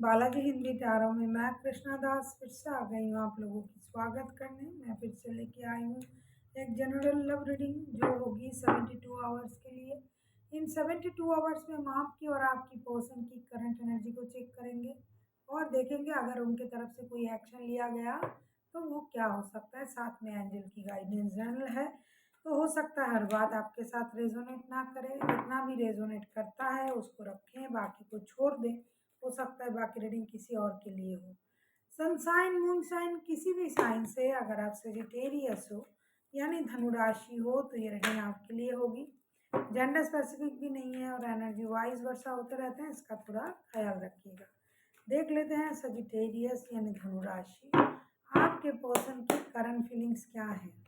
Balaji Hindi tarot में मैं कृष्णा दास फिर से आ गई हूँ आप लोगों की स्वागत करने। मैं फिर से लेके आई हूँ एक जनरल लव रीडिंग जो होगी 72 आवर्स के लिए। इन 72 आवर्स में हम आपकी और आपकी पर्सन की करंट एनर्जी को चेक करेंगे और देखेंगे अगर उनके तरफ से कोई एक्शन लिया गया तो वो क्या हो सकता है। साथ में एंजल की गाइडेंस जनरल है, तो हो सकता है हर बात आपके साथ रेजोनेट ना करे। जितना भी रेजोनेट करता है उसको रखें, बाकी को छोड़ दें। हो सकता है बाकी रीडिंग किसी और के लिए हो। सनसाइन मून साइन किसी भी साइन से अगर आप सेजिटेरियस हो यानी धनु राशि हो तो ये रीडिंग आपके लिए होगी। जेंडर स्पेसिफिक भी नहीं है और एनर्जी वाइज वर्षा होते रहते हैं, इसका थोड़ा ख्याल रखिएगा। देख लेते हैं सेजिटेरियस यानी धनु राशि, आपके पर्सन की करंट फीलिंग्स क्या है।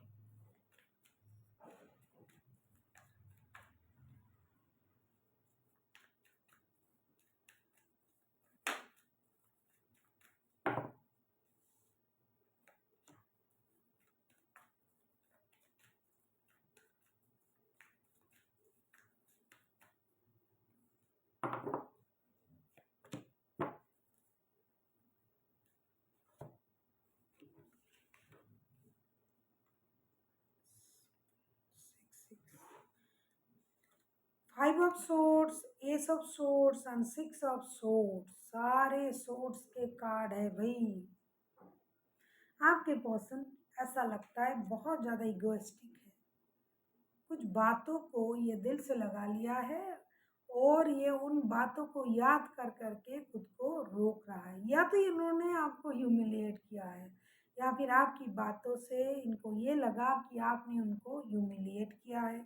5 of swords, S of swords and 6 of swords, सारे सोर्ड्स के कार्ड है भाई। आपके पर्सन ऐसा लगता है बहुत ज़्यादा इगोइस्टिक है, कुछ बातों को ये दिल से लगा लिया है और ये उन बातों को याद कर करके खुद को रोक रहा है। या तो इन्होंने आपको ह्यूमिलिएट किया है या फिर आपकी बातों से इनको ये लगा कि आपने उनको ह्यूमिलिएट किया है,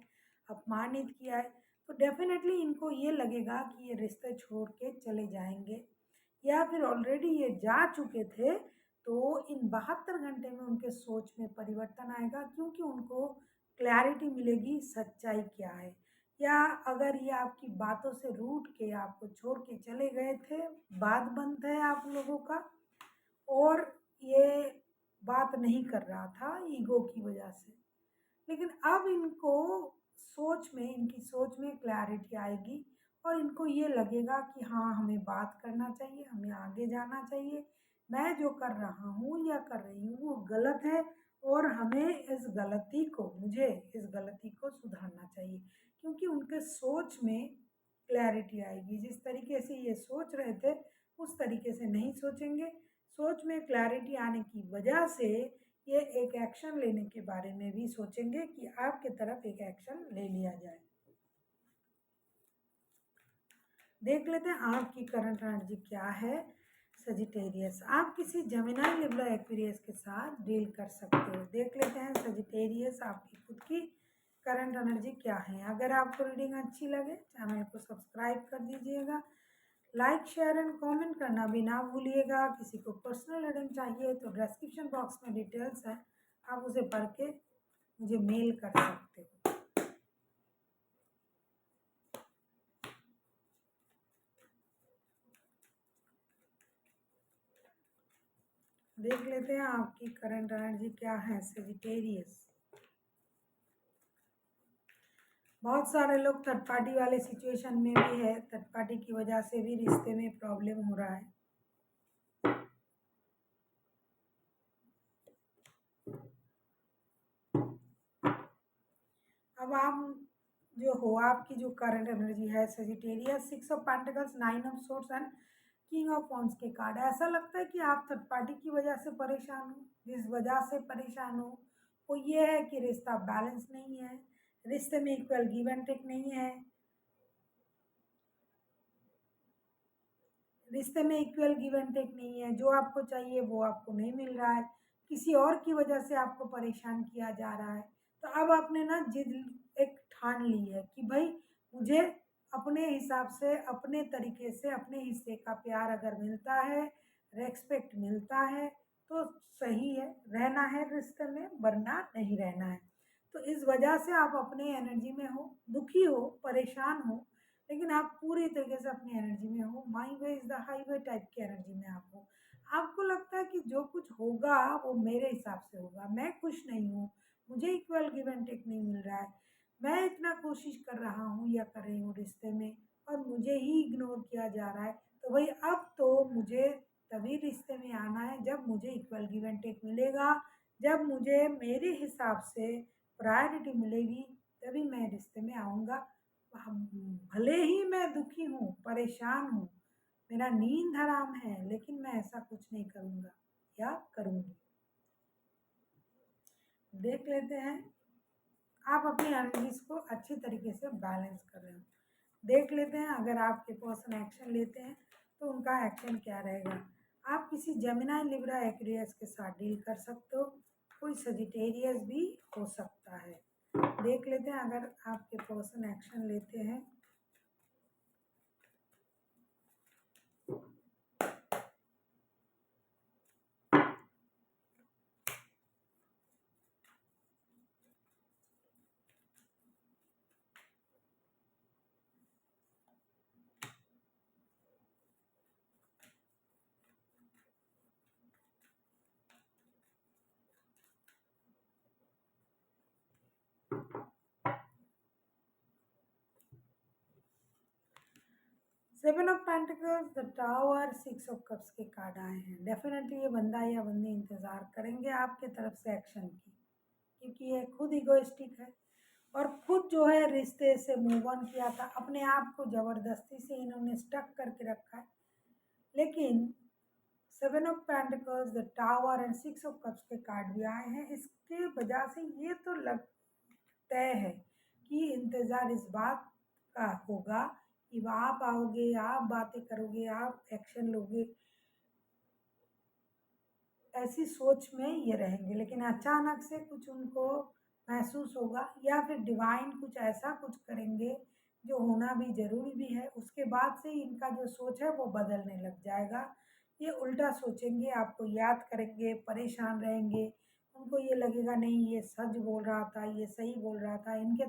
अपमानित किया है। तो डेफिनेटली इनको ये लगेगा कि ये रिश्ते छोड़ के चले जाएंगे या फिर ऑलरेडी ये जा चुके थे। तो इन 72 घंटे में उनके सोच में परिवर्तन आएगा क्योंकि उनको क्लैरिटी मिलेगी सच्चाई क्या है। या अगर ये आपकी बातों से रूठ के आपको छोड़ के चले गए थे, बात बंद है आप लोगों का और ये बात नहीं कर रहा था ईगो की वजह से, लेकिन अब इनको इनकी सोच में क्लैरिटी आएगी और इनको ये लगेगा कि हाँ हमें बात करना चाहिए, हमें आगे जाना चाहिए। मैं जो कर रहा हूँ या कर रही हूँ वो गलत है और मुझे इस गलती को सुधारना चाहिए क्योंकि उनके सोच में क्लैरिटी आएगी। जिस तरीके से ये सोच रहे थे उस तरीके से नहीं सोचेंगे। सोच में क्लैरिटी आने की वजह से ये एक एक्शन लेने के बारे में भी सोचेंगे कि आपके तरफ एक एक्शन ले लिया जाए। देख लेते हैं आपकी करंट एनर्जी क्या है। सजिटेरियस, आप किसी जेमिनी लिब्रा एक्वेरियस के साथ डील कर सकते हो। देख लेते हैं सजिटेरियस आपकी खुद की करंट एनर्जी क्या है। अगर आपको रीडिंग अच्छी लगे चैनल को सब्सक्राइब कर दीजिएगा, लाइक शेयर एंड कमेंट करना भी ना भूलिएगा। किसी को पर्सनल रीडिंग चाहिए तो डिस्क्रिप्शन बॉक्स में डिटेल्स है, आप उसे पढ़ के मुझे मेल कर सकते हो। देख लेते हैं आपकी करंट एनर्जी क्या है सेजिटेरियस। बहुत सारे लोग थर्ड पार्टी वाले सिचुएशन में भी है, थर्ड पार्टी की वजह से भी रिश्ते में प्रॉब्लम हो रहा है। अब आप जो हो, आपकी जो करंट एनर्जी है Sagittarius, 6 of pentacles, 9 of swords and king of wands के कार्ड। ऐसा लगता है कि आप थर्ड पार्टी की वजह से परेशान हो। जिस वजह से परेशान हो वो ये है कि रिश्ता बैलेंस नहीं है, रिश्ते में इक्वल गिव एंड टेक नहीं है, रिश्ते में इक्वल गिव एंड टेक नहीं है। जो आपको चाहिए वो आपको नहीं मिल रहा है, किसी और की वजह से आपको परेशान किया जा रहा है। तो अब आपने ना जिद एक ठान ली है कि भाई मुझे अपने हिसाब से, अपने तरीके से, अपने हिस्से का प्यार अगर मिलता है, रेस्पेक्ट मिलता है तो सही है, रहना है रिश्ते में, वरना नहीं रहना है। तो इस वजह से आप अपने एनर्जी में हो, दुखी हो, परेशान हो, लेकिन आप पूरी तरीके से अपनी एनर्जी में हो। My way is the highway type की एनर्जी में आप हो। आपको लगता है कि जो कुछ होगा वो मेरे हिसाब से होगा, मैं खुश नहीं हूँ, मुझे इक्वल गिव एंड टेक नहीं मिल रहा है, मैं इतना कोशिश कर रहा हूँ या कर रही हूँ रिश्ते में और मुझे ही इग्नोर किया जा रहा है। तो भाई अब तो मुझे तभी रिश्ते में आना है जब मुझे इक्वल गिव एंड टेक मिलेगा, जब मुझे मेरे हिसाब से प्रायोरिटी मिलेगी, तभी मैं रिश्ते में आऊँगा। भले ही मैं दुखी हूँ, परेशान हूँ, मेरा नींद हराम है, लेकिन मैं ऐसा कुछ नहीं करूँगा या करूँगी। देख लेते हैं आप अपनी एनर्जीज को अच्छी तरीके से बैलेंस कर रहे हो। देख लेते हैं अगर आपके पर्सन एक्शन लेते हैं तो उनका एक्शन क्या रहेगा। आप किसी जेमिनाई लिब्रा एक्वेरियस के साथ डील कर सकते हो, कोई सजिटेरियस भी हो सकता है। देख लेते हैं अगर आपके पर्सन एक्शन लेते हैं। 7 of pentacles, the tower, 6 of cups के कार्ड आए हैं। डेफिनेटली ये बंदा या बंदी इंतज़ार करेंगे आपके तरफ से एक्शन की, क्योंकि ये खुद इगोइस्टिक है और खुद जो है रिश्ते से मूव ऑन किया था, अपने आप को ज़बरदस्ती से इन्होंने स्टक करके रखा है। लेकिन 7 of pentacles, the tower and 6 of cups के कार्ड भी आए हैं। इसके वजह से ये तो लग तय है कि इंतज़ार इस बात का होगा कि आप आओगे, आप बातें करोगे, आप एक्शन लोगे, ऐसी सोच में ये रहेंगे। लेकिन अचानक से कुछ उनको महसूस होगा या फिर डिवाइन कुछ ऐसा कुछ करेंगे जो होना भी ज़रूरी भी है, उसके बाद से ही इनका जो सोच है वो बदलने लग जाएगा। ये उल्टा सोचेंगे, आपको याद करेंगे, परेशान रहेंगे, उनको ये लगेगा नहीं ये सच बोल रहा था, ये सही बोल रहा था, इनके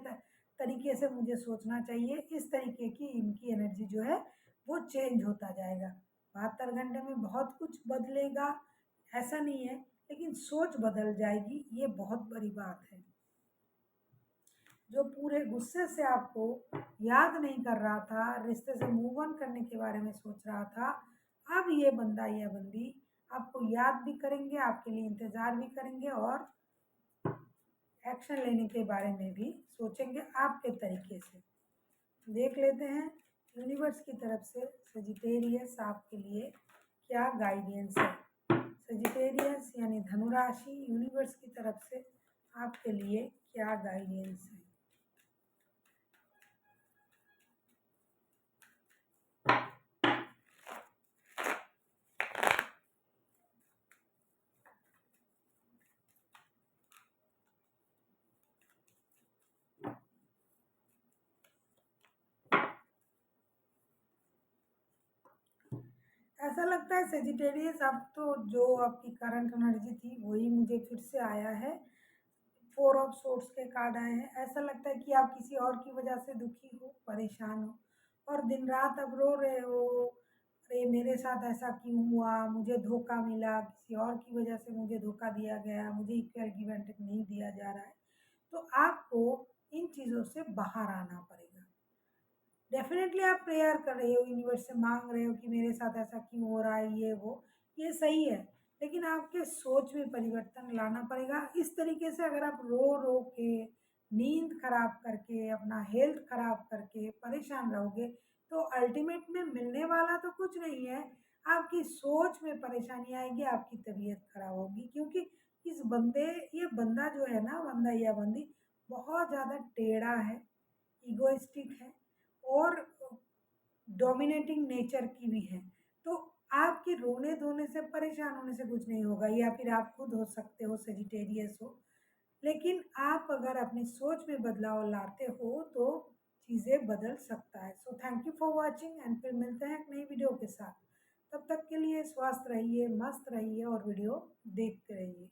तरीके से मुझे सोचना चाहिए। इस तरीके की इनकी एनर्जी जो है वो चेंज होता जाएगा। 72 घंटे में बहुत कुछ बदलेगा ऐसा नहीं है, लेकिन सोच बदल जाएगी, ये बहुत बड़ी बात है। जो पूरे गुस्से से आपको याद नहीं कर रहा था, रिश्ते से मूव ऑन करने के बारे में सोच रहा था, अब ये बंदा या बंदी आपको याद भी करेंगे, आपके लिए इंतज़ार भी करेंगे और एक्शन लेने के बारे में भी सोचेंगे आपके तरीके से। देख लेते हैं यूनिवर्स की तरफ से सजिटेरियस आपके लिए क्या गाइडेंस है। सजिटेरियस यानी धनुराशि, यूनिवर्स की तरफ से आपके लिए क्या गाइडेंस है। ऐसा लगता है सेजिटेरियस, अब तो जो आपकी करंट एनर्जी थी वही मुझे फिर से आया है। 4 ऑफ सोर्ट्स के कार्ड आए हैं। ऐसा लगता है कि आप किसी और की वजह से दुखी हो, परेशान हो और दिन रात अब रो रहे हो, अरे मेरे साथ ऐसा क्यों हुआ, मुझे धोखा मिला, किसी और की वजह से मुझे धोखा दिया गया, मुझे इक्वल गिव एंड टेक नहीं दिया जा रहा है। तो आपको इन चीज़ों से बाहर आना पड़ेगा। डेफिनेटली आप प्रेयर कर रहे हो, यूनिवर्स से मांग रहे हो कि मेरे साथ ऐसा क्यों हो रहा है, ये वो, ये सही है। लेकिन आपके सोच में परिवर्तन लाना पड़ेगा। इस तरीके से अगर आप रो रो के, नींद खराब करके, अपना हेल्थ खराब करके परेशान रहोगे तो अल्टीमेट में मिलने वाला तो कुछ नहीं है। आपकी सोच में परेशानी आएगी, आपकी तबीयत खराब होगी, क्योंकि इस बंदे, ये बंदा जो है ना, बंदा या बंदी बहुत ज़्यादा टेढ़ा है, इगोइस्टिक है और डोमिनेटिंग नेचर की भी है। तो आपके रोने धोने से, परेशान होने से कुछ नहीं होगा, या फिर आप खुद हो सकते हो सेजिटेरियस हो। लेकिन आप अगर अपनी सोच में बदलाव लाते हो तो चीज़ें बदल सकता है। So thank you for watching and फिर मिलते हैं एक नई वीडियो के साथ। तब तक के लिए स्वस्थ रहिए, मस्त रहिए और वीडियो देखते रहिए।